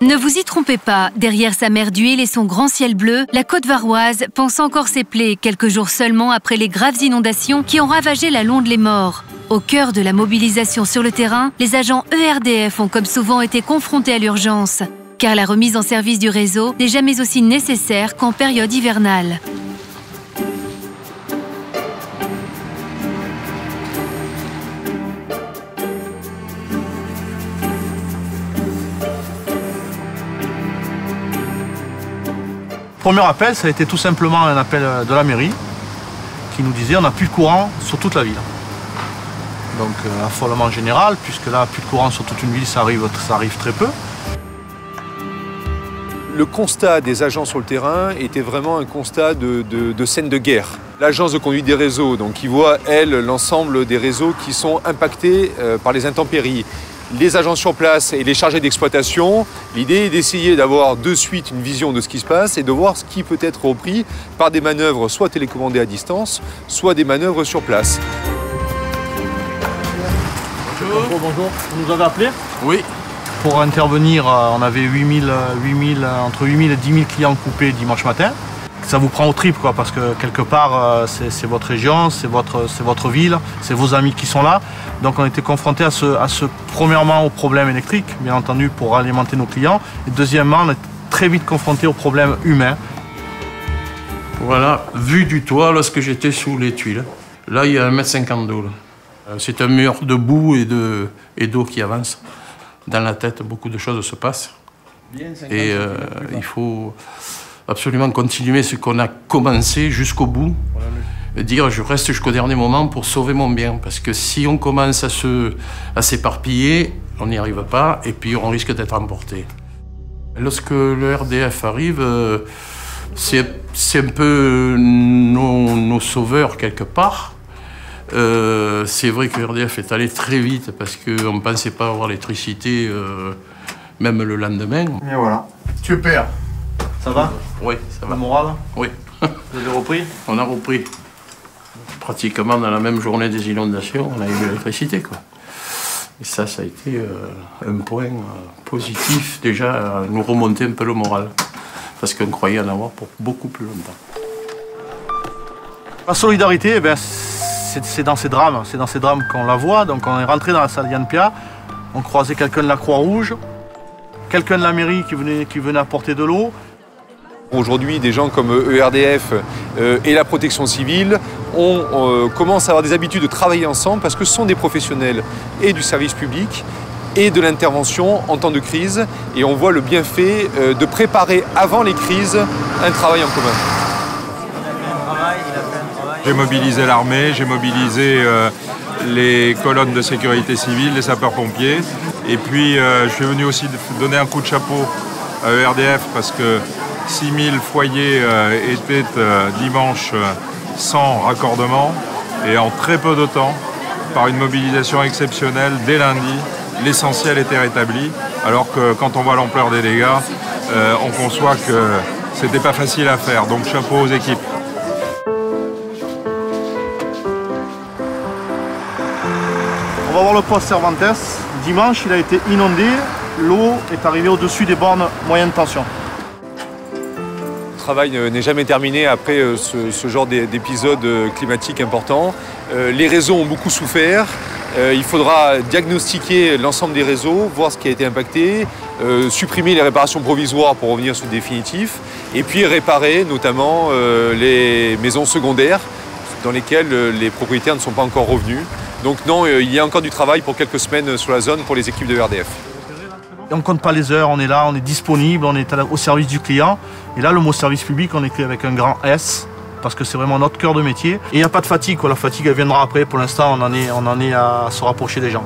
Ne vous y trompez pas, derrière sa mer d'huile et son grand ciel bleu, la Côte-Varoise pense encore ses plaies quelques jours seulement après les graves inondations qui ont ravagé la Londe-les-Morts. Au cœur de la mobilisation sur le terrain, les agents ERDF ont comme souvent été confrontés à l'urgence, car la remise en service du réseau n'est jamais aussi nécessaire qu'en période hivernale. Le premier appel, ça a été tout simplement un appel de la mairie qui nous disait on n'a plus de courant sur toute la ville. Donc affolement général, puisque là, plus de courant sur toute une ville, ça arrive très peu. Le constat des agents sur le terrain était vraiment un constat de scène de guerre. L'agence de conduite des réseaux, donc, qui voit, elle, l'ensemble des réseaux qui sont impactés par les intempéries. Les agents sur place et les chargés d'exploitation, l'idée est d'essayer d'avoir de suite une vision de ce qui se passe et de voir ce qui peut être repris par des manœuvres soit télécommandées à distance, soit des manœuvres sur place. Bonjour, vous nous avez appelé? Oui. Pour intervenir, on avait entre 8 000 et 10 000 clients coupés dimanche matin. Ça vous prend au tripes, quoi, parce que quelque part, c'est votre région, c'est votre ville, c'est vos amis qui sont là. Donc on était confrontés premièrement au problème électrique, bien entendu, pour alimenter nos clients. Et deuxièmement, on est très vite confrontés au problème humain. Voilà, vue du toit lorsque j'étais sous les tuiles. Là, il y a 1,50 m d'eau. C'est un mur de boue et d'eau qui avance. Dans la tête, beaucoup de choses se passent. Et il faut absolument continuer ce qu'on a commencé jusqu'au bout. Dire je reste jusqu'au dernier moment pour sauver mon bien. Parce que si on commence à s'éparpiller, on n'y arrive pas et puis on risque d'être emporté. Lorsque le RDF arrive, c'est un peu nos sauveurs quelque part. C'est vrai que RDF est allé très vite parce qu'on ne pensait pas avoir l'électricité même le lendemain. Et voilà. Super. Ça va? Oui, ça va. Le moral? Oui. Vous avez repris? On a repris. Pratiquement dans la même journée des inondations, on a eu l'électricité, quoi. Et ça a été un point positif, déjà, à nous remonter un peu le moral. Parce qu'on croyait en avoir pour beaucoup plus longtemps. La solidarité, eh bien, c'est dans ces drames qu'on la voit. Donc on est rentré dans la salle Yann Piat, on croisait quelqu'un de la Croix-Rouge, quelqu'un de la mairie qui venait apporter de l'eau. Aujourd'hui, des gens comme ERDF et la protection civile commencent à avoir des habitudes de travailler ensemble parce que ce sont des professionnels et du service public et de l'intervention en temps de crise. Et on voit le bienfait de préparer avant les crises un travail en commun. J'ai mobilisé l'armée, j'ai mobilisé les colonnes de sécurité civile, les sapeurs-pompiers. Et puis je suis venu aussi donner un coup de chapeau à ERDF parce que 6000 foyers étaient dimanche sans raccordement. Et en très peu de temps, par une mobilisation exceptionnelle, dès lundi, l'essentiel était rétabli. Alors que quand on voit l'ampleur des dégâts, on conçoit que c'était pas facile à faire. Donc chapeau aux équipes. On va voir le poste Cervantes. Dimanche, il a été inondé. L'eau est arrivée au-dessus des bornes moyenne tension. Le travail n'est jamais terminé après ce genre d'épisode climatique important. Les réseaux ont beaucoup souffert. Il faudra diagnostiquer l'ensemble des réseaux, voir ce qui a été impacté, supprimer les réparations provisoires pour revenir sur le définitif, et puis réparer notamment les maisons secondaires dans lesquelles les propriétaires ne sont pas encore revenus. Donc non, il y a encore du travail pour quelques semaines sur la zone pour les équipes de ERDF. On ne compte pas les heures, on est là, on est disponible, on est au service du client. Et là, le mot service public, on écrit avec un grand S, parce que c'est vraiment notre cœur de métier. Et il n'y a pas de fatigue, quoi. La fatigue, elle viendra après. Pour l'instant, on en est à se rapprocher des gens.